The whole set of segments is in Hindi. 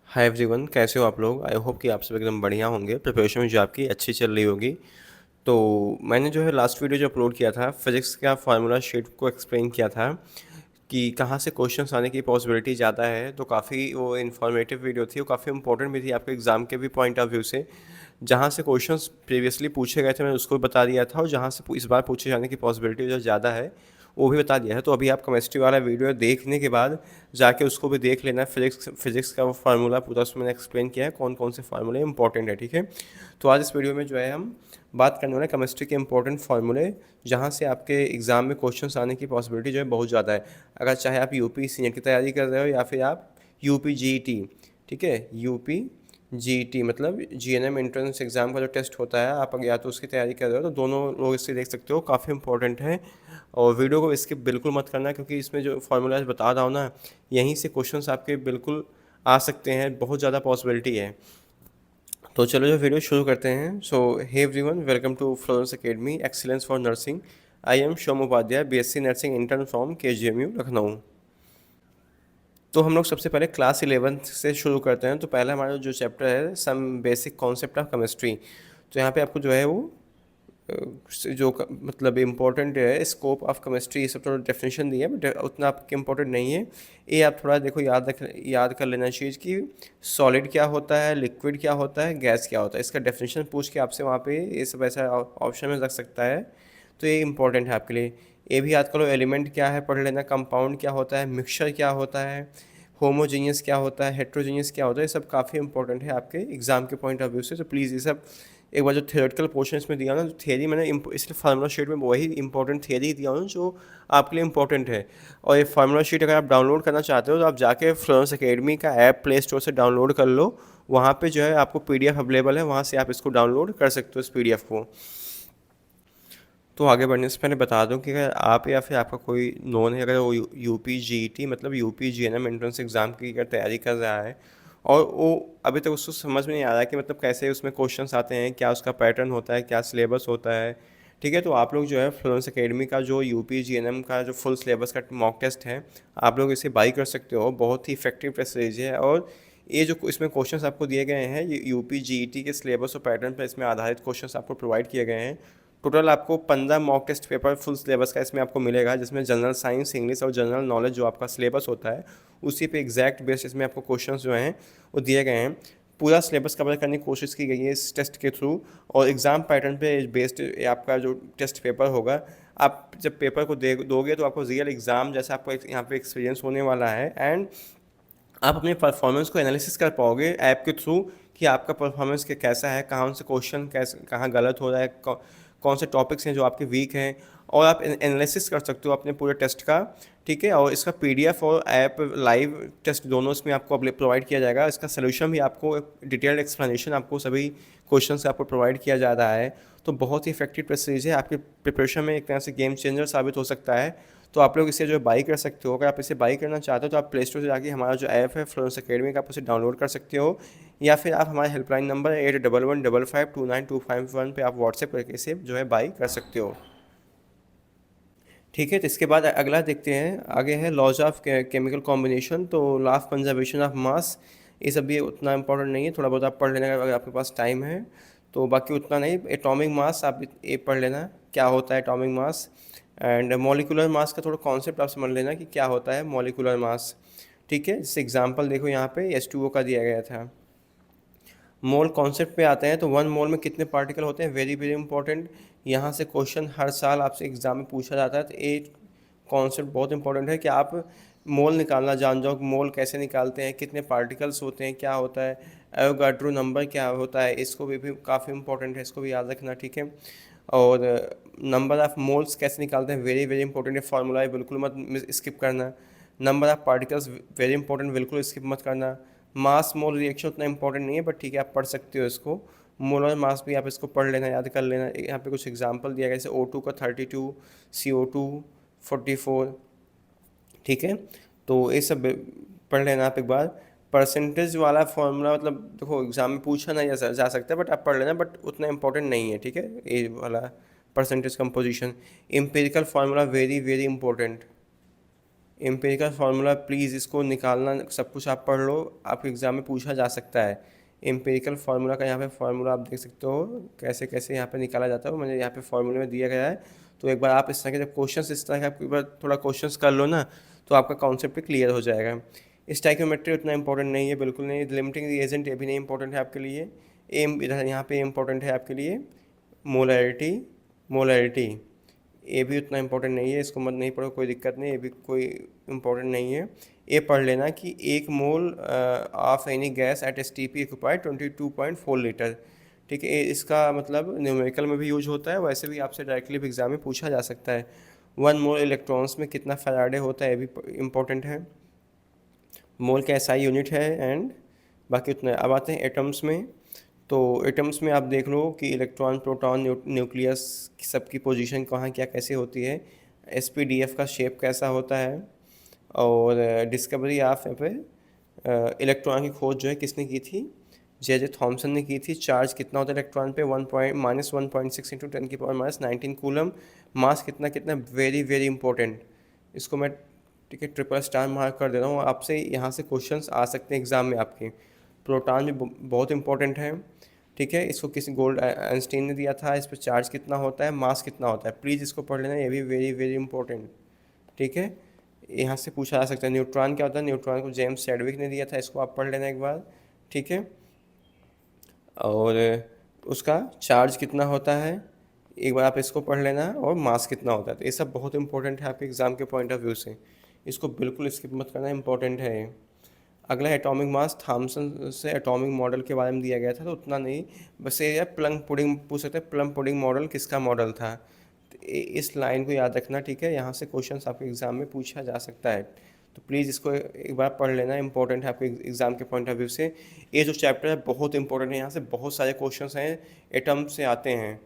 हाय एवरीवन, कैसे हो आप लोग। आई होप कि आप सब एकदम बढ़िया होंगे। प्रिपरेशन जो आपकी अच्छी चल रही होगी। तो मैंने जो है लास्ट वीडियो जो अपलोड किया था फिज़िक्स का फार्मूला शीट को एक्सप्लेन किया था कि कहाँ से क्वेश्चंस आने की पॉसिबिलिटी ज़्यादा है। तो काफ़ी वो इन्फॉर्मेटिव वीडियो थी, वो काफ़ी इंपॉर्टेंट भी थी आपके एग्ज़ाम के भी पॉइंट ऑफ व्यू से। जहाँ से क्वेश्चंस प्रीवियसली पूछे गए थे मैंने उसको भी बता दिया था, और जहाँ से इस बार पूछे जाने की पॉसिबिलिटी जो ज़्यादा है वो भी बता दिया है। तो अभी आप केमिस्ट्री वाला वीडियो देखने के बाद जाके उसको भी देख लेना। फिज़िक्स का वो फार्मूला पूरा उसमें मैंने एक्सप्लेन किया है, कौन कौन से फार्मूले इंपॉर्टेंट है। ठीक है, तो आज इस वीडियो में जो है हम बात करने वाले केमिस्ट्री के इंपॉर्टेंट फार्मूले, जहाँ से आपके एग्ज़ाम में क्वेश्चंस आने की पॉसिबिलिटी जो है बहुत ज़्यादा है। अगर चाहे आप यूपी सीनेट की तैयारी कर रहे हो या फिर आप यूपी जीईटी, ठीक है, यूपी जीईटी मतलब जीएनएम एंट्रेंस एग्ज़ाम का जो टेस्ट होता है, आप अगर या तो उसकी तैयारी कर रहे हो तो दोनों लोग इससे देख सकते हो, काफ़ी इंपॉर्टेंट है। और वीडियो को स्किप बिल्कुल मत करना, क्योंकि इसमें जो फार्मूलाज बता रहा हूँ ना, यहीं से क्वेश्चंस आपके बिल्कुल आ सकते हैं, बहुत ज़्यादा पॉसिबिलिटी है। तो चलो जो वीडियो शुरू करते हैं। So hey everyone, welcome to Florence Academy Excellence for nursing. I am Shom Upadhyay, BSc nursing intern from KGMU Lucknow. तो हम लोग सबसे पहले क्लास 11 से शुरू करते हैं। तो पहला हमारा जो चैप्टर है some basic concept of chemistry. तो यहाँ पे आपको जो है वो मतलब इम्पोर्टेंट है स्कोप ऑफ केमिस्ट्री, ये सब थोड़ा डेफिनेशन दी है, बट उतना आपके इम्पोर्टेंट नहीं है। ये आप थोड़ा देखो, याद कर लेना चाहिए कि सॉलिड क्या होता है, लिक्विड क्या होता है, गैस क्या होता है। इसका डेफिनेशन पूछ के आपसे वहाँ पे ये सब ऐसा ऑप्शन में रख सकता है। तो ये इंपॉर्टेंट है आपके लिए। ये भी याद करो, एलिमेंट क्या है पढ़ लेना, कंपाउंड क्या होता है, मिक्सचर क्या होता है, होमोजीनियस क्या होता है, हेट्रोजीनियस क्या होता है। ये सब काफ़ी इंपॉर्टेंट है आपके एग्जाम के पॉइंट ऑफ व्यू से। तो प्लीज़ ये सब एक बार जो थियोरेटिकल पोर्शन इसमें दिया ना, जो थियरी मैंने इसलिए फार्मूला शीट में वही इंपॉर्टेंट थियरी दिया हूँ जो आपके लिए इंपॉर्टेंट है। और ये फार्मूला शीट अगर आप डाउनलोड करना चाहते हो तो आप जाके फ्लोरेंस एकेडमी का ऐप प्ले स्टोर से डाउनलोड कर लो। वहाँ पे जो है आपको पीडीएफ अवेलेबल है, वहाँ से आप इसको डाउनलोड कर सकते हो इस पीडीएफ को। तो आगे बढ़ने से पहले बता दूं कि अगर आप या फिर आपका कोई नोन है, अगर वो यूपी जीईटी मतलब यूपी जीएनएम एंट्रेंस एग्ज़ाम की अगर तैयारी कर रहा है और वो अभी तक उसको समझ में नहीं आ रहा है कि मतलब कैसे उसमें क्वेश्चंस आते हैं, क्या उसका पैटर्न होता है, क्या सिलेबस होता है, ठीक है, तो आप लोग जो है फ्लोरेंस एकेडमी का जो यूपी जीएनएम का जो फुल सिलेबस का मॉक टेस्ट है, आप लोग इसे बाई कर सकते हो। बहुत ही इफेक्टिव टेस्ट सीरीज है। और ये जो इसमें क्वेश्चंस आपको दिए गए हैं, ये यूपी जीईटी के सिलेबस और पैटर्न पर इसमें आधारित क्वेश्चंस आपको प्रोवाइड किए गए हैं। टोटल आपको 15 mock test paper full syllabus का इसमें आपको मिलेगा, जिसमें जनरल साइंस, इंग्लिश और जनरल नॉलेज जो आपका सिलेबस होता है उसी पे एग्जैक्ट बेस्ड इसमें आपको क्वेश्चंस जो हैं वो दिए गए हैं। पूरा सिलेबस कवर करने की कोशिश की गई है इस टेस्ट के थ्रू। और एग्ज़ाम पैटर्न पे बेस्ड आपका जो टेस्ट पेपर होगा, आप जब पेपर को दोगे तो आपको रियल एग्ज़ाम जैसा आपको यहाँ पे एक्सपीरियंस होने वाला है। एंड आप अपने परफॉर्मेंस को एनालिसिस कर पाओगे ऐप के थ्रू कि आपका परफॉर्मेंस कैसा है, कहाँ से क्वेश्चन कैसे कहाँ गलत हो रहा है, कौन से टॉपिक्स हैं जो आपके वीक हैं, और आप एनालिसिस कर सकते हो अपने पूरे टेस्ट का। ठीक है, और इसका पीडीएफ और ऐप लाइव टेस्ट दोनों इसमें आपको प्रोवाइड किया जाएगा। इसका सोल्यूशन भी आपको, डिटेल्ड एक्सप्लेनेशन आपको सभी क्वेश्चन से आपको प्रोवाइड किया जा रहा है। तो बहुत ही इफेक्टिव टेस्ट सीरीज है, आपकी प्रिपरेशन में एक तरह से गेम चेंजर साबित हो सकता है। तो आप लोग इसे जो बाई कर सकते हो। अगर आप इसे बाई करना चाहते हो तो आप प्ले स्टोर से जाके हमारा जो ऐप है फ्लोरेंस एकेडमी का, आप उसे डाउनलोड कर सकते हो, या फिर आप हमारे हेल्पलाइन नंबर 8115529251 पे आप व्हाट्सएप करके इसे जो है बाई कर सकते हो। ठीक है, तो इसके बाद अगला देखते हैं। आगे है लॉज ऑफ केमिकल कॉम्बिनेशन। तो law of conservation of mass, ये सब भी उतना इंपॉर्टेंट नहीं है, थोड़ा बहुत आप पढ़ लेना अगर आपके पास टाइम है। तो बाकी उतना नहीं। एटॉमिक मास आप ये पढ़ लेना, क्या होता है atomic mass. And molecular mass का थोड़ा कॉन्सेप्ट आप समझ लेना कि क्या होता है मॉलिकुलर मास। ठीक है, जैसे एग्जांपल देखो यहाँ पे H2O का दिया गया था। मोल कॉन्सेप्ट पे आते हैं तो 1 मोल में कितने पार्टिकल होते हैं, वेरी वेरी इंपॉर्टेंट। यहाँ से क्वेश्चन हर साल आपसे एग्जाम में पूछा जाता है। तो एक कॉन्सेप्ट बहुत इंपॉर्टेंट है कि आप मोल निकालना जान जाओ कि मोल कैसे निकालते हैं, कितने पार्टिकल्स होते हैं, क्या होता है एवोगाड्रो नंबर क्या होता है। इसको भी काफ़ी इंपॉर्टेंट है, इसको भी याद रखना। ठीक है, और नंबर ऑफ मोल्स कैसे निकालते हैं, वेरी वेरी इंपॉर्टेंट है, फार्मूला है, बिल्कुल मत स्किप करना। Number of particles very important, बिल्कुल स्किप मत करना। मास मोल रिएक्शन उतना इंपॉर्टेंट नहीं है, बट ठीक है आप पढ़ सकते हो इसको। मोलर मास भी आप इसको पढ़ लेना, याद कर लेना। यहाँ पे कुछ एग्जांपल दिया गया, जैसे O2 का 32, CO2 44। ठीक है, तो ये सब पढ़ लेना आप एक बार। परसेंटेज वाला फॉर्मूला मतलब देखो एग्जाम में पूछा नहीं जा सकता, बट आप पढ़ लेना, बट उतना इंपॉर्टेंट नहीं है। ठीक है, ये वाला percentage composition. Empirical formula very very important. Empirical formula please इसको निकालना, सब कुछ आप पढ़ लो, आपके एग्ज़ाम में पूछा जा सकता है। एम्पिरिकल फार्मूला का यहाँ पे फार्मूला आप देख सकते हो कैसे कैसे यहाँ पे निकाला जाता है, मैंने यहाँ पे फार्मूले में दिया गया है। तो एक बार आप इस तरह के जब क्वेश्चंस इस तरह के आप एक बार थोड़ा क्वेश्चंस कर लो ना, तो आपका कॉन्सेप्ट क्लियर हो जाएगा। स्टाइकियोमेट्री उतना इंपॉर्टेंट नहीं है, बिल्कुल नहीं। लिमिटिंग एजेंट ये भी नहीं इंपॉर्टेंट है आपके लिए। एम इधर यहाँ पे इंपॉर्टेंट है आपके लिए मोलैरिटी, मोलैरिटी ये भी उतना इंपॉर्टेंट नहीं है, इसको मत नहीं पढ़ो, कोई दिक्कत नहीं, ये भी कोई इंपॉर्टेंट नहीं है। ये पढ़ लेना कि 1 mole of any gas at S T P occupied 22.4 litre. ठीक है, इसका मतलब न्यूमेरिकल में भी यूज होता है, वैसे भी आपसे डायरेक्टली भी एग्जाम में पूछा जा सकता है। 1 मोल इलेक्ट्रॉन्स में कितना फैराडे होता है, ये भी इम्पोर्टेंट है। मोल का एसआई यूनिट है एंड बाकी उतना। अब आते हैं एटम्स में। तो एटम्स में आप देख लो कि इलेक्ट्रॉन, प्रोटॉन, न्यूक्लियस सबकी पोजीशन कहाँ क्या कैसे होती है, एसपीडीएफ का शेप कैसा होता है, और डिस्कवरी ऑफ यहाँ पे इलेक्ट्रॉन की खोज जो है किसने की थी, जे थॉमसन ने की थी। चार्ज कितना होता है इलेक्ट्रॉन पे, 1.6 इंटू 10⁻⁻19 कूलम। मास कितना कितना, वेरी वेरी इंपॉर्टेंट। इसको मैं ठीक है ट्रिपल स्टार मार्क कर दे रहा हूँ, आपसे यहाँ से क्वेश्चंस आ सकते हैं एग्जाम में आपके। प्रोटॉन भी बहुत इंपॉर्टेंट है। ठीक है, इसको किसी गोल्ड आइंस्टीन ने दिया था। इस पर चार्ज कितना होता है, मास कितना होता है, प्लीज़ इसको पढ़ लेना, ये भी वेरी वेरी इंपॉर्टेंट। ठीक है, यहाँ से पूछा जा सकता है। न्यूट्रॉन क्या होता है, न्यूट्रॉन को जेम्स चैडविक ने दिया था, इसको आप पढ़ लेना एक बार। ठीक है, और उसका चार्ज कितना होता है एक बार आप इसको पढ़ लेना, और मास कितना होता है। तो ये सब बहुत इंपॉर्टेंट है आपके एग्ज़ाम के पॉइंट ऑफ व्यू से, इसको बिल्कुल स्किप मत करना, इंपॉर्टेंट है ये। अगला एटॉमिक मास, थॉमसन से एटॉमिक मॉडल के बारे में दिया गया था, तो उतना नहीं, बस ये प्लम पुडिंग पूछ सकते हैं, प्लम पुडिंग मॉडल किसका मॉडल था। तो इस लाइन को याद रखना, ठीक है, यहाँ से क्वेश्चंस आपके एग्ज़ाम में पूछा जा सकता है। तो प्लीज़ इसको एक बार पढ़ लेना, इंपॉर्टेंट है आपके एग्ज़ाम के पॉइंट ऑफ व्यू से। ये जो चैप्टर है बहुत इंपॉर्टेंट है, यहाँ से बहुत सारे क्वेश्चंस हैं एटम से आते हैं।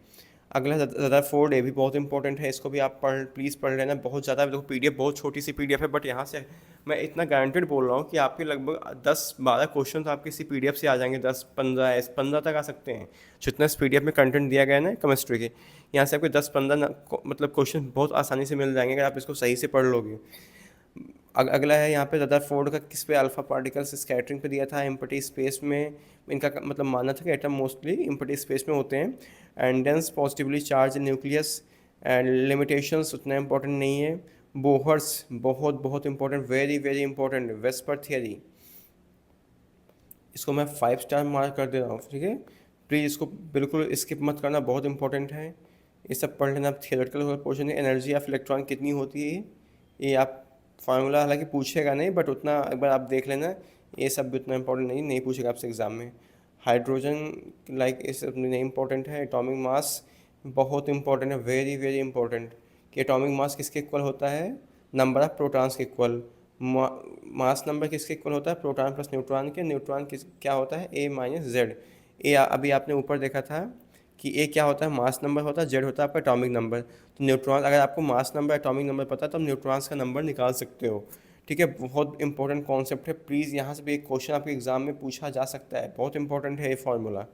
अगला रदरफोर्ड, ये भी बहुत इंपॉर्टेंट है, इसको भी आप प्लीज़ पढ़ लेना। बहुत ज़्यादा, देखो पीडीएफ बहुत छोटी सी पीडीएफ है, बट यहाँ से मैं इतना गारंटेड बोल रहा हूँ कि आपके लगभग 10-12 क्वेश्चन आपके इसी पीडीएफ से आ जाएंगे, 10-15 तक आ सकते हैं। जितना इस पीडीएफ में कंटेंट दिया गया है ना केमिस्ट्री के, यहाँ से आपके 10-15 मतलब क्वेश्चन बहुत आसानी से मिल जाएंगे अगर आप इसको सही से पढ़ लोगे। अगला है यहाँ पे रदरफोर्ड का, किस पे, अल्फा पार्टिकल्स स्कैटरिंग पे दिया था, एम्प्टी स्पेस में। इनका मतलब मानना था कि एटम मोस्टली एम्प्टी स्पेस में होते हैं, and dense positively charge nucleus, and limitations उतना इंपॉर्टेंट नहीं है। बोहर्स बहुत बहुत important, very very important. VSEPR theory, इसको मैं 5 स्टार मार्क कर दे रहा हूँ। ठीक है, प्लीज़ इसको बिल्कुल स्किप मत करना, बहुत इंपॉर्टेंट है। ये सब पढ़ लेना। थियोरेटिकल पोर्शन है, एनर्जी ऑफ इलेक्ट्रॉन कितनी होती है, ये आप फार्मूला हालांकि पूछेगा नहीं, बट उतना एक बार आप देख लेना, ये सब भी उतना इंपॉर्टेंट नहीं पूछेगा आपसे एग्ज़ाम में। हाइड्रोजन लाइक ये सब नहीं इंपॉर्टेंट है। एटॉमिक मास बहुत इंपॉर्टेंट है, वेरी वेरी इंपॉर्टेंट, कि एटॉमिक मास किसके इक्वल होता है, नंबर ऑफ प्रोटॉन्स के इक्वल। मास नंबर किसके इक्वल होता है, प्रोटॉन प्लस न्यूट्रॉन के। न्यूट्रॉन किस क्या होता है, ए माइनस जेड। ए अभी आपने ऊपर देखा था कि ए क्या होता है, मास नंबर होता है, जेड होता है आपका एटॉमिक नंबर। तो न्यूट्रॉन, अगर आपको मास नंबर एटॉमिक नंबर पता है तो आप न्यूट्रॉन्स का नंबर निकाल सकते हो। ठीक है, बहुत इंपॉर्टेंट कॉन्सेप्ट है, प्लीज़ यहाँ से भी एक क्वेश्चन आपके एग्जाम में पूछा जा सकता है, बहुत इंपॉर्टेंट है ये फार्मूला।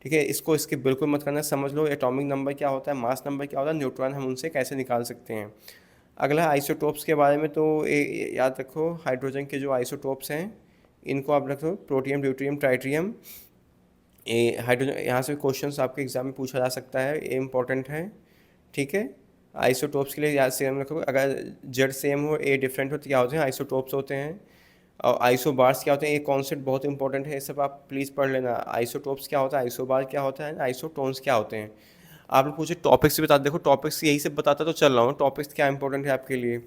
ठीक है, इसको इसके बिल्कुल मत करना, समझ लो एटॉमिक नंबर क्या होता है, मास नंबर क्या होता है, न्यूट्रॉन हम उनसे कैसे निकाल सकते हैं। अगला है आइसोटोप्स के बारे में। तो याद रखो, हाइड्रोजन के जो आइसोटोप्स हैं इनको आप रखो, प्रोटियम, ड्यूटेरियम, ट्राइटियम। ये हाइड्रोजन, यहाँ से क्वेश्चंस आपके एग्जाम में पूछा जा सकता है, ये इंपॉर्टेंट है। ठीक है, आइसोटोप्स के लिए याद सेम रखो, अगर जेड सेम हो, ए डिफरेंट हो, तो क्या होते हैं, आइसोटोप्स होते हैं। और आइसोबार्स क्या होते हैं, ये कॉन्सेप्ट बहुत इंपॉर्टेंट है, ये सब आप प्लीज़ पढ़ लेना। आइसोटोप्स क्या होता है, आइसोबार क्या होता है, आइसोटोन्स क्या होते हैं। आप लोग पूछे टॉपिक्स बता, देखो टॉपिक्स यही से बताता तो चल रहा हूँ, टॉपिक्स क्या इंपॉर्टेंट है आपके लिए।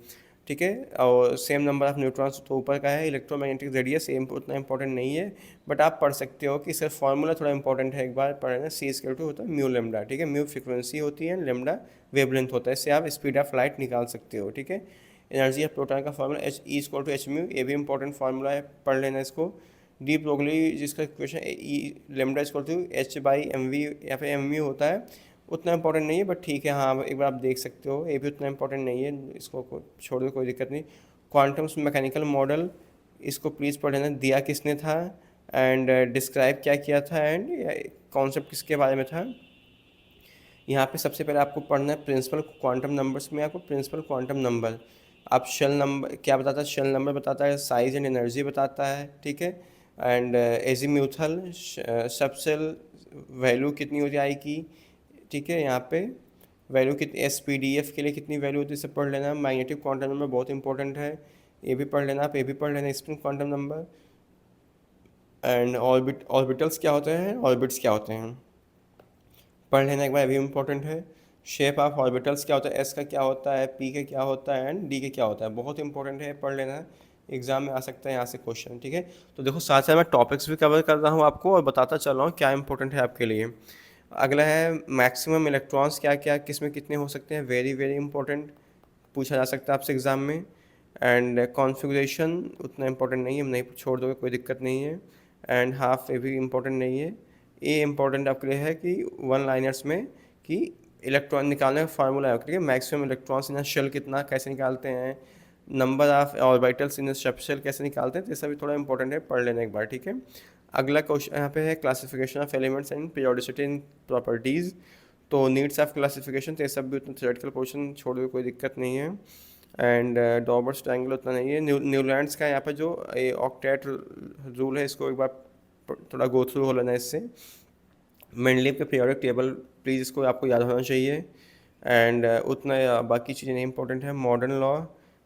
ठीक है, और सेम नंबर ऑफ न्यूट्रॉन्स तो ऊपर का है। इलेक्ट्रोमैग्नेटिक रेडियस सेम उतना इंपॉर्टेंट नहीं है, बट आप पढ़ सकते हो कि सिर्फ फार्मूला थोड़ा इंपॉर्टेंट है, एक बार पढ़ना। C= होता है म्यू लेमडा। ठीक है, म्यू फ्रिक्वेंसी होती है, लेमडा वेवलेंथ होता है, इससे आप स्पीड ऑफ लाइट निकाल सकते हो। ठीक है, एनर्जी ऑफ प्रोटॉन का फार्मूला E=hμ, ये भी इंपॉर्टेंट फार्मूला है, पढ़ लेना इसको। डी ब्रोगली जिसका इक्वेशन λ=h/mv, या फिर mv होता है, उतना इंपॉर्टेंट नहीं है, बट ठीक है, हाँ एक बार आप देख सकते हो, ये भी उतना इंपॉर्टेंट नहीं है, इसको छोड़ दो, कोई दिक्कत नहीं। क्वांटम मैकेनिकल मॉडल, इसको प्लीज़ पढ़ लेना, दिया किसने था, एंड डिस्क्राइब क्या किया था, एंड कॉन्सेप्ट किसके बारे में था। यहाँ पे सबसे पहले आपको पढ़ना है प्रिंसिपल क्वांटम नंबर्स में, आपको प्रिंसिपल क्वांटम नंबर अब शेल नंबर क्या बताता है, शेल नंबर बताता है, साइज एंड एनर्जी बताता है, ठीक है। एंड एजीम्यूथल सबसेल वैल्यू कितनी होती है आई की, ठीक है। यहाँ पे वैल्यू कितनी, एस पी डी एफ के लिए कितनी वैल्यू होती है, इसे पढ़ लेना। मैग्नेटिक क्वांटम नंबर बहुत इंपॉर्टेंट है, ये भी पढ़ लेना आप, ये भी पढ़ लेना, spin quantum number. And orbitals क्या होते हैं, ऑर्बिट्स क्या होते हैं, पढ़ लेना एक बार, अभी इंपॉर्टेंट है। शेप ऑफ ऑर्बिटल्स क्या होता है, एस का क्या होता है, पी का क्या होता है, एंड डी का क्या होता है, बहुत इंपॉर्टेंट है, पढ़ लेना। एग्जाम में आ सकता है यहाँ से क्वेश्चन, ठीक है। तो देखो साथ साथ मैं टॉपिक्स भी कवर कर रहा हूँ आपको और बताता चल रहा हूँ क्या इंपॉर्टेंट है आपके लिए। अगला है मैक्सिमम इलेक्ट्रॉन्स क्या क्या किस में कितने हो सकते हैं, वेरी वेरी इंपॉर्टेंट, पूछा जा सकता है आपसे एग्ज़ाम में। एंड कॉन्फ़िगरेशन उतना इंपॉर्टेंट नहीं है, नहीं छोड़ दोगे कोई दिक्कत नहीं है। एंड हाफ ये भी इंपॉर्टेंट नहीं है। ये इंपॉर्टेंट आपके लिए है कि वन लाइनर्स में कि इलेक्ट्रॉन निकालने का फार्मूला है, ठीक है। मैक्सिमम इलेक्ट्रॉन्स इन शेल कितना कैसे निकालते हैं, नंबर ऑफ ऑर्बिटल्स इन सब शेल कैसे निकालते हैं, तो ये सब भी थोड़ा इंपॉर्टेंट है, पढ़ लेना एक बार, ठीक है। अगला क्वेश्चन यहाँ पे है classification of elements and periodicity in properties. तो नीड्स ऑफ क्लासिफिकेशन, तो ये सब भी उतना थ्योरेटिकल पोर्शन छोड़ दो, कोई दिक्कत नहीं है। एंड डॉबर्स ट्रायंगल उतना नहीं है। न्यूलैंड्स का यहाँ पर जो ऑक्टेट रूल है, इसको एक बार थोड़ा गो थ्रू हो लेना इससे। मेंडलीव के पीरियोडिक टेबल प्लीज़ इसको आपको याद होना चाहिए। एंड उतना बाकी चीज़ें नहीं इंपॉर्टेंट है। मॉडर्न लॉ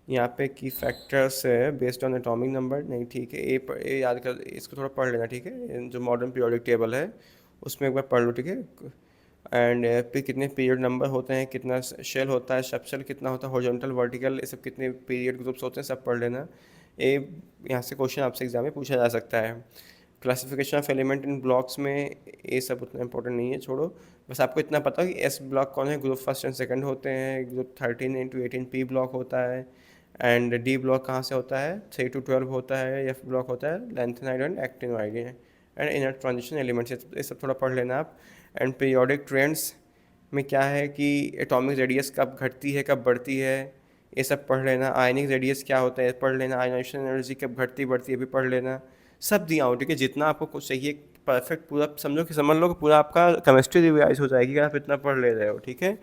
यहाँ पे की फैक्टर्स है बेस्ड ऑन एटॉमिक नंबर, नहीं ठीक है, ए याद कर, इसको थोड़ा पढ़ लेना, ठीक है। जो मॉडर्न पीरियोडिक टेबल है उसमें एक बार पढ़ लो, ठीक है। एंड फिर कितने पीरियड नंबर होते हैं, कितना शेल होता है, सब शेल कितना होता है, हॉरिजॉन्टल वर्टिकल, ये सब कितने पीरियड ग्रुप्स होते हैं, सब पढ़ लेना। ये यहाँ से क्वेश्चन आपसे एग्जाम में पूछा जा सकता है। Classification of element in blocks में ये सब उतना इंपॉर्टेंट नहीं है, छोड़ो। बस आपको इतना पता हो कि एस ब्लॉक कौन है, ग्रुप फर्स्ट एंड सेकंड होते हैं, ग्रुप 13 into 18 पी ब्लॉक होता है। एंड डी ब्लॉक कहाँ से होता है, 3 to 12 होता है। एफ ब्लॉक होता है lanthanide and actinoid. And inner transition elements, ये सब थोड़ा पढ़ लेना आप। एंड पीरियोडिक ट्रेंड्स में क्या है कि एटॉमिक रेडियस कब घटती है कब बढ़ती है, ये सब पढ़ लेना। आयनिक रेडियस क्या होता है पढ़ लेना। आयनाइजेशन एनर्जी कब घटती बढ़ती है भी पढ़ लेना। सब दिया हो, ठीक है। जितना आपको कुछ चाहिए परफेक्ट पूरा समझ लो कि पूरा आपका केमिस्ट्री रिवाइज हो जाएगी अगर आप इतना पढ़ ले रहे हो, ठीक है।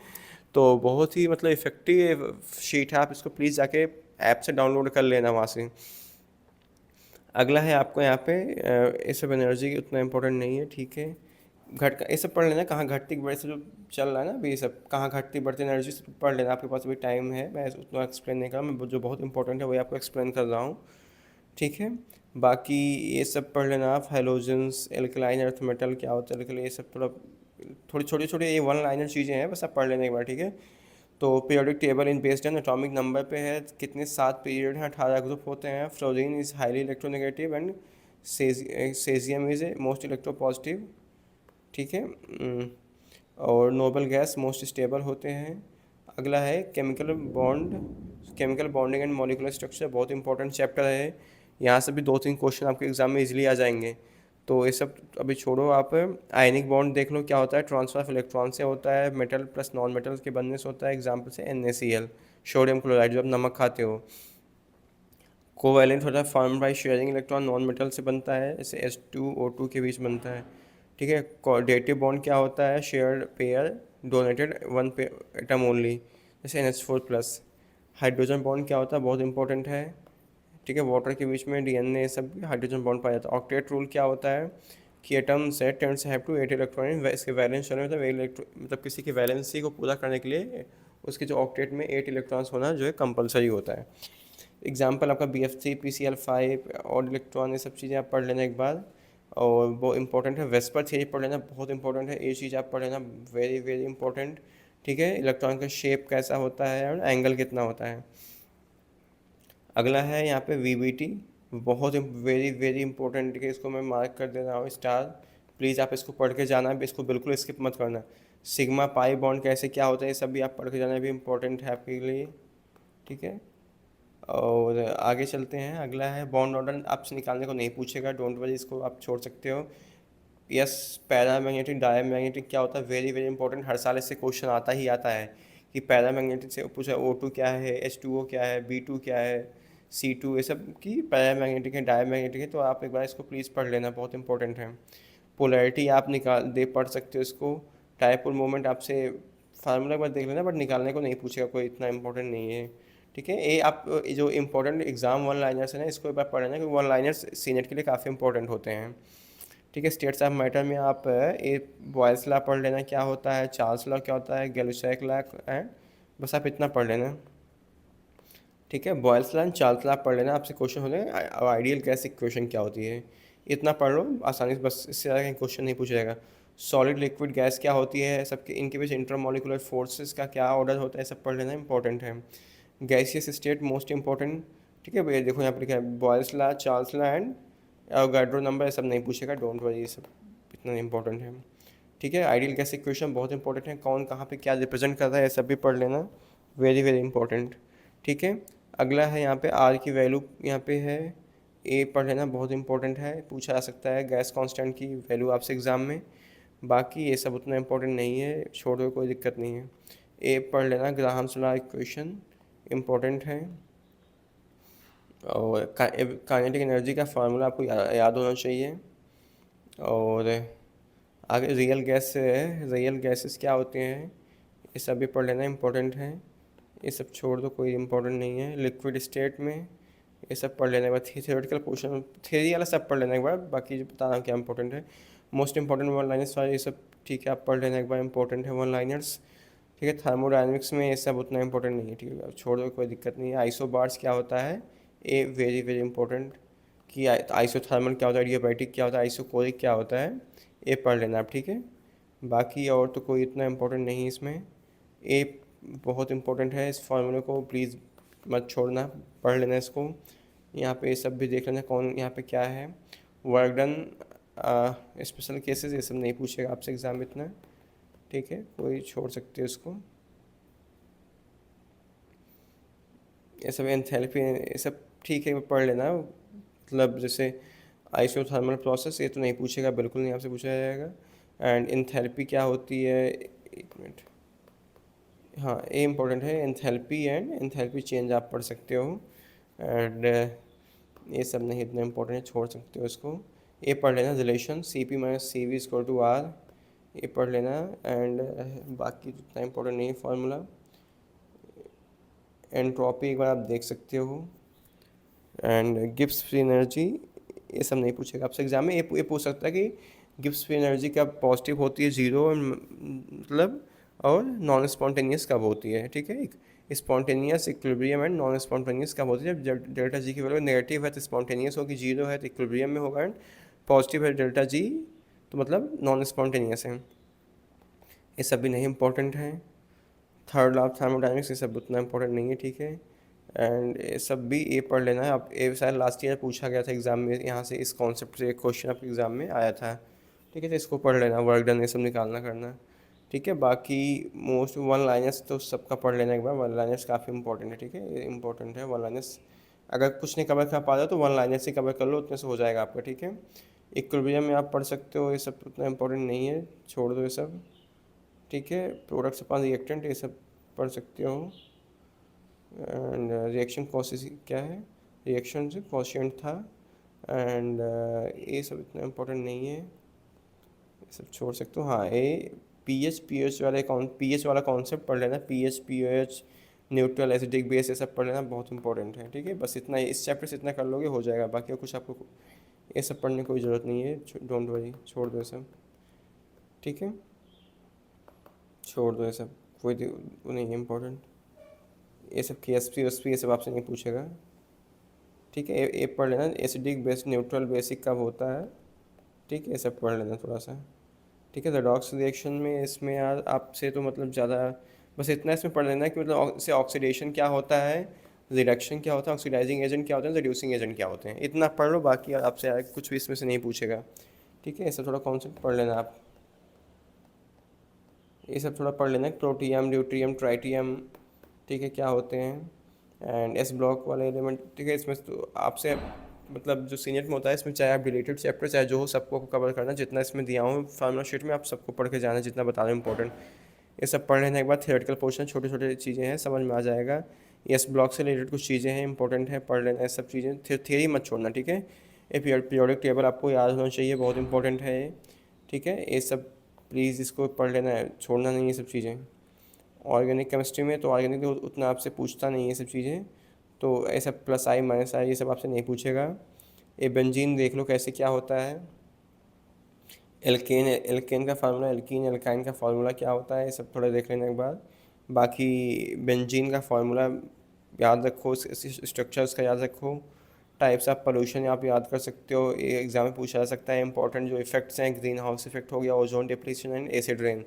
तो बहुत ही मतलब इफेक्टिव शीट है, आप इसको प्लीज़ जाके ऐप से डाउनलोड कर लेना वहाँ से। अगला है आपको यहाँ पे ये सब एनर्जी उतना इंपॉर्टेंट नहीं है, ठीक है। घट ये सब पढ़ लेना, कहाँ घटती बढ़ती जो चल रहा है ना अभी, ये सब कहाँ घटती बढ़ती एनर्जी सब पढ़ लेना, आपके पास अभी टाइम है। मैं उतना एक्सप्लेन नहीं कर रहा, मैं जो बहुत इंपॉर्टेंट है वही आपको एक्सप्लेन कर रहा हूँ, ठीक है। बाकी ये सब पढ़ लेना आप। हेलोजेंस, एल्कलाइन अर्थ मेटल क्या होता है, एल्कलाइन, ये सब थोड़ा थोड़ी छोटी छोटी ये वन लाइनर चीज़ें हैं, बस आप पढ़ लेना एक बार, ठीक है। तो periodic table in based on atomic number पे है, कितने 7 पीरियड हैं, 18 ग्रुप होते हैं। Fluorine is highly electronegative and cesium is a most electropositive, ठीक है। और नोबल गैस मोस्ट स्टेबल होते हैं। अगला है chemical bond, chemical bonding and molecular structure, बहुत इंपॉर्टेंट चैप्टर है। यहाँ से भी 2-3 क्वेश्चन आपके एग्जाम में इजीली आ जाएंगे, तो ये सब अभी छोड़ो आप। आयनिक बॉन्ड देख लो क्या होता है, ट्रांसफर ऑफ इलेक्ट्रॉन से होता है, मेटल प्लस नॉन मेटल के बनने से होता है। एग्जाम्पल से NaCl, सोडियम क्लोराइड, जो आप नमक खाते हो। कोवैलेंट होता है, form by sharing electron, non metal से बनता है, जैसे H2O2 के बीच बनता है, ठीक है। कोऑर्डिनेटिव बॉन्ड क्या होता है, shared pair donated one atom only, जैसे NH4+। हाइड्रोजन बॉन्ड क्या होता है, बहुत इंपॉर्टेंट है, ठीक है। वाटर के बीच में DNA सब हाइड्रोजन बॉन्ड पाया जाता है। ऑक्टेट रूल क्या होता है कि एटम से टेंड्स हैव टू 8 इलेक्ट्रॉन, इसके वैलेंस होने मतलब किसी की वैलेंसी को पूरा करने के लिए उसके जो ऑक्टेट में 8 इलेक्ट्रॉन्स होना जो है कंपलसरी होता है। एग्जाम्पल आपका BF3 PCl5 और इलेक्ट्रॉन, ये सब चीज़ें आप पढ़ लेना एक बार। और वो इंपॉर्टेंट है, वेस्पर थियरी पढ़ लेना, बहुत इंपॉर्टेंट है ये चीज़, आप पढ़ लेना, वेरी वेरी इंपॉर्टेंट, ठीक है। इलेक्ट्रॉन का शेप कैसा होता है और एंगल कितना होता है। अगला है यहाँ पे VBT, बहुत वेरी वेरी इंपॉर्टेंट है, इसको मैं मार्क कर दे रहा हूँ स्टार। प्लीज़ आप इसको पढ़ के जाना, इसको बिल्कुल स्किप मत करना। सिग्मा पाई बॉन्ड कैसे क्या होता है, ये सब भी आप पढ़ के जाना, भी इंपॉर्टेंट है आपके लिए, ठीक है। और आगे चलते हैं। अगला है बॉन्ड ऑर्डर, आपसे निकालने को नहीं पूछेगा, डोंट वरी, इसको आप छोड़ सकते हो। यस, पैरामैग्नेटिक डायमैग्नेटिक क्या होता है, वेरी वेरी इंपॉर्टेंट, हर साल इससे क्वेश्चन आता ही आता है कि पैरामैग्नेटिक से पूछा O2 क्या है, H2O क्या है, B2 क्या है, C2, ये सब की पैरामैग्नेटिक है डायमैग्नेटिक है, तो आप एक बार इसको प्लीज़ पढ़ लेना, बहुत इंपॉर्टेंट है। पोलैरिटी आप निकाल दे पढ़ सकते हो इसको। टाइपोल मोमेंट आपसे फार्मूला एक बार देख लेना, बट निकालने को नहीं पूछेगा कोई, इतना इंपॉर्टेंट नहीं है, ठीक है। ये आप जो इम्पोर्टेंट एग्जाम वन लाइनर्स है ना, इसको एक बार पढ़ लेना, क्योंकि वन लाइनर्स सीनेट के लिए काफ़ी इंपॉर्टेंट होते हैं। ठीक है। स्टेट्स ऑफ मैटर में आप ये बॉयल्स लॉ पढ़ लेना क्या होता है, चार्ल्स लॉ क्या होता है, गैलुसैक लॉ है, बस आप इतना पढ़ लेना। ठीक है। बॉयल्स लॉ, चार्ल्स लॉ पढ़ लेना, आपसे क्वेश्चन होते हैं आइडियल गैस इक्वेशन क्या होती है, इतना पढ़ लो आसानी से, बस इससे ज़्यादा कहीं क्वेश्चन नहीं पूछा जाएगा। सॉलिड लिक्विड गैस क्या होती है, सबके इनके बीच इंटरमोलिकुलर फोर्सेस का क्या ऑर्डर होता है, सब पढ़ लेना इंपॉर्टेंट है। Gaseous state most important. ठीक है भैया, देखो यहाँ पर लिखा है Boyle's law, Charles law and Avogadro number, ये सब नहीं पूछेगा, डोंट वरी, ये सब इतना इंपॉर्टेंट है। ठीक है। आइडियल गैस इक्वेशन बहुत इंपॉर्टेंट है, कौन कहाँ पे क्या रिप्रेजेंट कर रहा है, ये सब भी पढ़ लेना, वेरी वेरी इंपॉर्टेंट। ठीक है। अगला है यहाँ पे आर की वैल्यू, यहाँ पे है ए पढ़ लेना, बहुत इंपॉर्टेंट है, पूछा जा सकता है गैस कांस्टेंट की वैल्यू आपसे एग्जाम में। बाकी ये सब उतना इंपॉर्टेंट नहीं है, छोड़ दो, कोई दिक्कत नहीं है। ए पढ़ लेना, ग्राहम्स लॉ इक्वेशन इंपॉर्टेंट है। और काइनेटिक एनर्जी का फार्मूला आपको याद होना चाहिए। और आगे रियल गैस है, रियल गैसेस क्या होते हैं, ये सब भी पढ़ लेना इंपॉर्टेंट है। ये सब छोड़ दो, कोई इंपॉर्टेंट नहीं है। लिक्विड स्टेट में ये सब पढ़ लेने के बाद थियोरेटिकल पोर्शन, थ्योरी वाला सब पढ़ लेने के बाद बाकी जो बताना क्या इंपॉर्टेंट है। मोस्ट इंपॉर्टेंट वन लाइनर्स वाले ये सब ठीक है, आप पढ़ लेने के बाद इंपॉर्टेंट है वन लाइनर्स। ठीक है। थर्मोडाइनमिक्स में ये सब उतना इंपॉर्टेंट नहीं है, ठीक है, छोड़ दो, कोई दिक्कत नहीं है। आइसोबार्स क्या होता है, ये वेरी वेरी इंपॉर्टेंट, कि आइसोथर्मल क्या होता है, एडियाबैटिक क्या होता है, आइसोकोरिक क्या होता है, ये पढ़ लेना आप। ठीक है। बाकी और तो कोई इतना इंपॉर्टेंट नहीं है इसमें। ये बहुत इंपॉर्टेंट है, इस फार्मूले को प्लीज़ मत छोड़ना, पढ़ लेना इसको। यहाँ पे ये सब भी देख लेना कौन यहाँ पे क्या है। वर्क डन, स्पेशल केसेस, ये सब नहीं पूछेगा आपसे एग्ज़ाम में इतना। ठीक है, कोई छोड़ सकते हो इसको। ये सब एंथैल्पी, ये सब ठीक है, पढ़ लेना, मतलब जैसे आइसोथर्मल प्रोसेस, ये तो नहीं पूछेगा, बिल्कुल नहीं आपसे पूछा जाएगा। एंड एंथैल्पी क्या होती है, एक मिनट, हाँ ये इंपॉर्टेंट है, एंथैल्पी एंड एंथैल्पी चेंज आप पढ़ सकते हो। एंड ये सब नहीं इतना इंपॉर्टेंट है, छोड़ सकते हो इसको। ये पढ़ लेना, relation C P minus C V equal to R, ये पढ़ लेना। एंड बाकी इतना इंपॉर्टेंट नहीं है फार्मूला। एंट्रोपी एक बार आप देख सकते हो। एंड गिब्स फ्री एनर्जी, ये सब नहीं पूछेगा आपसे एग्जाम में। ये पूछ सकता है कि गिब्स फ्री एनर्जी कब पॉजिटिव होती है, जीरो मतलब, और नॉन स्पॉन्टेनियस कब होती है। ठीक है। Spontaneous equilibrium and non spontaneous कब होती है, जब डेल्टा जी की वैल्यू नेगेटिव है तो स्पॉन्टेनियस होगी, जीरो है तो इक्विलिब्रियम में होगा, एंड पॉजिटिव है डेल्टा जी तो मतलब नॉन स्पॉन्टेनियस है। ये सब भी नहीं इंपॉर्टेंट है। थर्ड लॉ ऑफ थर्मोडायनेमिक्स, ये सब उतना इंपॉर्टेंट नहीं है। ठीक है। एंड ये सब भी ये पढ़ लेना है आप, ये शायद लास्ट ईयर पूछा गया था एग्जाम में, यहाँ से इस कॉन्सेप्ट से एक क्वेश्चन आपके एग्जाम में आया था। ठीक है, तो इसको पढ़ लेना, वर्क डन ये सब निकालना करना। ठीक है। बाकी मोस्ट वन लाइनर्स तो सबका पढ़ लेना एक बार, वन लाइनर्स काफ़ी इंपॉर्टेंट है। ठीक है, ये इंपॉर्टेंट है वन लाइनर्स, अगर कुछ नहीं कवर कर पा रहे हो तो वन लाइनर से कवर कर लो, उतने से हो जाएगा आपका। ठीक है। इक्विलिब्रियम में आप पढ़ सकते हो, ये सब उतना इंपॉर्टेंट नहीं है, छोड़ दो ये सब। ठीक है। प्रोडक्ट्स अपॉन रिएक्टेंट, ये सब पढ़ सकते हो। एंड रिएक्शन कॉसेस क्या है, रिएक्शन से कॉशियंट था। एंड ये सब इतना इम्पोर्टेंट नहीं है, ये सब छोड़ सकते हो। हाँ, ये पीएच वाले पीएच वाला कॉन्सेप्ट पढ़ लेना, पीएच न्यूट्रल एसिडिक बेस, ये सब पढ़ लेना, बहुत इंपॉर्टेंट है। ठीक है, बस इतना, इस चैप्टर से इतना कर लोगे हो जाएगा, बाकी कुछ आपको ये सब पढ़ने की कोई ज़रूरत नहीं है, डोंट वरी, छोड़ दो ये सब। ठीक है, छोड़ दो ये सब, कोई नहीं है इम्पोर्टेंट। ये सब के एस पी ये सब आपसे नहीं पूछेगा। ठीक है, ये पढ़ लेना, एसिडिक बेस न्यूट्रल बेसिक कब होता है। ठीक है, ये सब पढ़ लेना थोड़ा सा। ठीक है। रेडॉक्स रिएक्शन में इसमें यार आपसे तो मतलब ज़्यादा, बस इतना इसमें पढ़ लेना कि मतलब से ऑक्सीडेशन क्या होता है, रिडक्शन क्या होता है, ऑक्सीडाइजिंग एजेंट क्या होता है, रिड्यूसिंग एजेंट क्या होते हैं, इतना पढ़ लो, बाकी आपसे यार कुछ भी इसमें से नहीं पूछेगा। ठीक है, ये सब थोड़ा कॉन्सेप्ट पढ़ लेना आप, ये सब थोड़ा पढ़ लेना, प्रोटियम, ड्यूट्रियम, ट्राइटियम, ठीक है, क्या होते हैं, एंड एस ब्लॉक वाले एलिमेंट। ठीक है, इसमें तो आपसे मतलब जो सीनियर में होता है, इसमें चाहे आप रिलेटेड चैप्टर चाहे जो हो, सबको कवर करना, जितना इसमें दिया हूँ फार्मूला शीट में, आप सबको पढ़ के जाना, जितना बता रहे हैं इंपॉर्टेंट। ये सब पढ़ लेने के बाद थियोरेटिकल पोर्शन, छोटे छोटे चीज़ें हैं, समझ में आ जाएगा। एस ब्लॉक से रिलेटेड कुछ चीज़ें हैं इंपॉर्टेंट है, पढ़ लेना ये सब चीज़ें, थियरी मत छोड़ना। ठीक है, ये पीरियोडिक टेबल आपको याद होना चाहिए, बहुत इंपॉर्टेंट है ये। ठीक है, ये सब प्लीज़ इसको पढ़ लेना है, छोड़ना नहीं ये सब चीज़ें। ऑर्गेनिक केमिस्ट्री में तो ऑर्गेनिक तो उतना आपसे पूछता नहीं है ये सब चीज़ें, तो ऐसा प्लस आई माइनस आई ये सब आपसे नहीं पूछेगा। ये बेंजीन देख लो कैसे क्या होता है। एल्केन का फार्मूला, एल्कीन एल्काइन का फार्मूला क्या होता है, ये सब थोड़ा देख लेना एक बार। बाकी बेंजीन का फार्मूला याद रखो, स्ट्रक्चर्स का याद रखो। टाइप्स ऑफ पोल्यूशन आप याद कर सकते हो, ये एग्जाम में पूछा जा सकता है। इंपॉर्टेंट जो इफेक्ट्स हैं, ग्रीन हाउस इफेक्ट हो गया, ozone depletion and acid rain,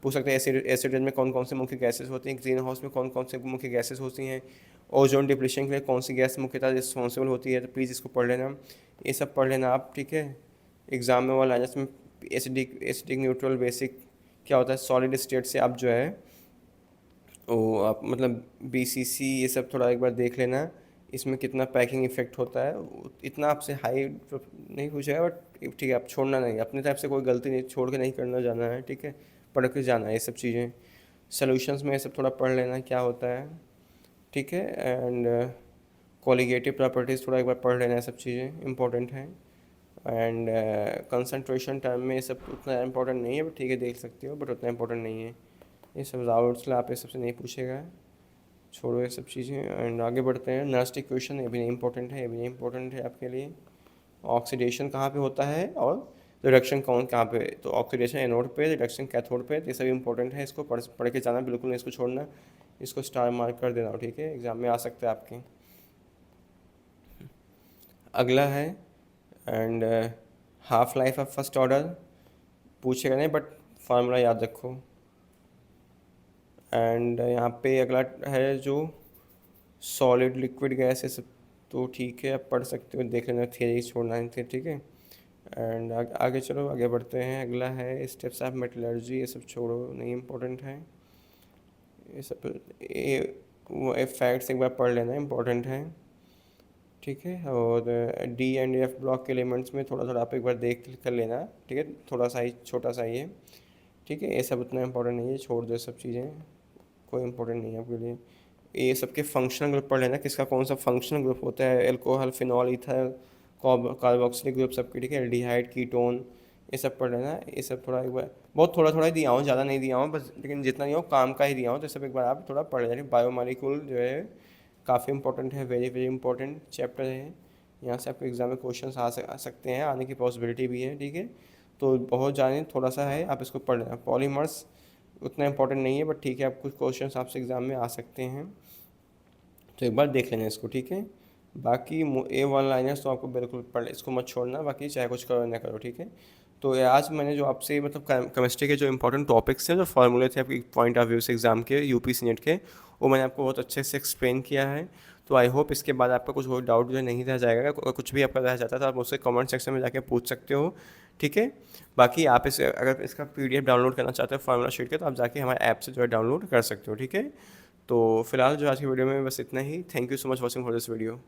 पूछ सकते हैं एसिड रेन में कौन कौन से मुख्य गैसेस होती हैं, ग्रीन हाउस में कौन कौन से मुख्य गैसेस होती हैं, ओजोन डिप्लीशन के लिए कौन सी गैस मुख्यतः रिस्पॉन्सिबल होती है। तो प्लीज़ इसको पढ़ लेना, ये सब पढ़ लेना आप, ठीक है। एग्ज़ाम में वाला जिसमें एसिडिक न्यूट्रल बेसिक क्या होता है, सॉलिड स्टेट से आप जो है वो आप मतलब बीसीसी ये सब थोड़ा एक बार देख लेना, इसमें कितना पैकिंग इफेक्ट होता है। इतना आपसे हाई नहीं पूछेगा, बट ठीक है, आप छोड़ना नहीं, अपने टाइप से कोई गलती नहीं छोड़ के नहीं करना जाना है, ठीक है, पढ़ के जाना है ये सब चीज़ें। सॉल्यूशंस में ये सब थोड़ा पढ़ लेना क्या होता है, ठीक है। एंड कोलिगेटिव प्रॉपर्टीज़ थोड़ा एक बार पढ़ लेना, ये सब चीज़ें इंपॉर्टेंट हैं। एंड कंसंट्रेशन टाइम में ये सब उतना इंपॉर्टेंट नहीं है, बट ठीक है देख सकते हो, बट उतना इंपॉर्टेंट नहीं है। ये सब राउट्स आप ये सबसे नहीं पूछेगा, छोड़ो ये सब चीज़ें। एंड आगे बढ़ते हैं। नर्स्ट इक्वेशन, ये भी नहीं इंपॉर्टेंट है, ये भी नहीं इंपॉर्टेंट है आपके लिए। ऑक्सीडेशन कहाँ पे होता है और रिडक्शन कौन कहाँ पे, तो ऑक्सीडेशन एनोड पे, रिडक्शन कैथोड पे, ये सब इंपॉर्टेंट है, इसको पढ़ के जाना, बिल्कुल नहीं इसको छोड़ना, इसको स्टार मार्क कर देना, ठीक है, एग्जाम में आ सकता है आपके। अगला है and half life of first order, पूछेगा नहीं बट फार्मूला याद रखो। एंड यहाँ पे अगला है जो सॉलिड लिक्विड गैस है सब, तो ठीक है आप पढ़ सकते हो, देख लेना, थियरी छोड़ना है, ठीक है। एंड आगे चलो, आगे बढ़ते हैं। अगला है स्टेप्स ऑफ मेटलर्जी, ये सब छोड़ो, नहीं इम्पोर्टेंट है ये सब। ये वो फैक्ट्स एक बार पढ़ लेना, इम्पोर्टेंट है, ठीक है। और डी एंड एफ ब्लॉक के एलिमेंट्स में थोड़ा थोड़ा आप एक बार देख कर लेना, ठीक है, थोड़ा सा ही छोटा सा ही है, ठीक है। ये सब उतना इंपॉर्टेंट नहीं है, छोड़ दो सब चीज़ें, कोई इंपॉर्टेंट नहीं है आपके लिए। ये सबके फंक्शनल ग्रुप पढ़ लेना, किसका कौन सा फंक्शनल ग्रुप होता है, alcohol, phenol, ether, carboxylic group सबके, ठीक है, एल्डिहाइड, कीटोन, ये सब पढ़ लेना। ये सब थोड़ा एक बार, बहुत थोड़ा थोड़ा ही दिया हूँ, ज़्यादा नहीं दिया हूँ बस, लेकिन जितना नहीं हो काम का ही दिया हूँ, तो सब एक बार आप थोड़ा पढ़ लेना। बायोमोलिक्यूल जो है काफ़ी इंपॉर्टेंट है, वेरी वेरी इंपॉर्टेंट चैप्टर है, यहाँ से आपके एग्जाम में क्वेश्चन आ सकते हैं, आने की पॉसिबिलिटी भी है, ठीक है। तो बहुत जाने थोड़ा सा है, आप इसको पढ़ लेना। पॉलीमर्स उतना इंपॉर्टेंट नहीं है, बट ठीक है, आप कुछ क्वेश्चन आपसे एग्ज़ाम में आ सकते हैं, तो एक बार देख लेना इसको, ठीक है। बाकी ए वन लाइनर्स तो आपको बिल्कुल पढ़, इसको मत छोड़ना, बाकी चाहे कुछ करो ना करो, ठीक है। तो ये आज मैंने जो आपसे मतलब केमिस्ट्री के जो इंपॉर्टेंट टॉपिक्स थे, जो फार्मूले थे आपके पॉइंट ऑफ व्यू से एग्जाम के, यूपी सीनेट के, वो मैंने आपको बहुत अच्छे से एक्सप्लेन किया है। तो आई होप इसके बाद आपका कुछ और डाउट जो नहीं रह जाएगा, कुछ भी आपका रह जाता है तो आप मुझसे कमेंट सेक्शन में जाके पूछ सकते हो, ठीक है। बाकी आप इसे अगर इसका पीडीएफ डाउनलोड करना चाहते हो फार्मूला शीट के, तो आप जाके हमारे ऐप से जो है डाउनलोड कर सकते हो, ठीक है। तो फिलहाल जो आज की वीडियो में बस इतना ही। Thank you so much watching for this video.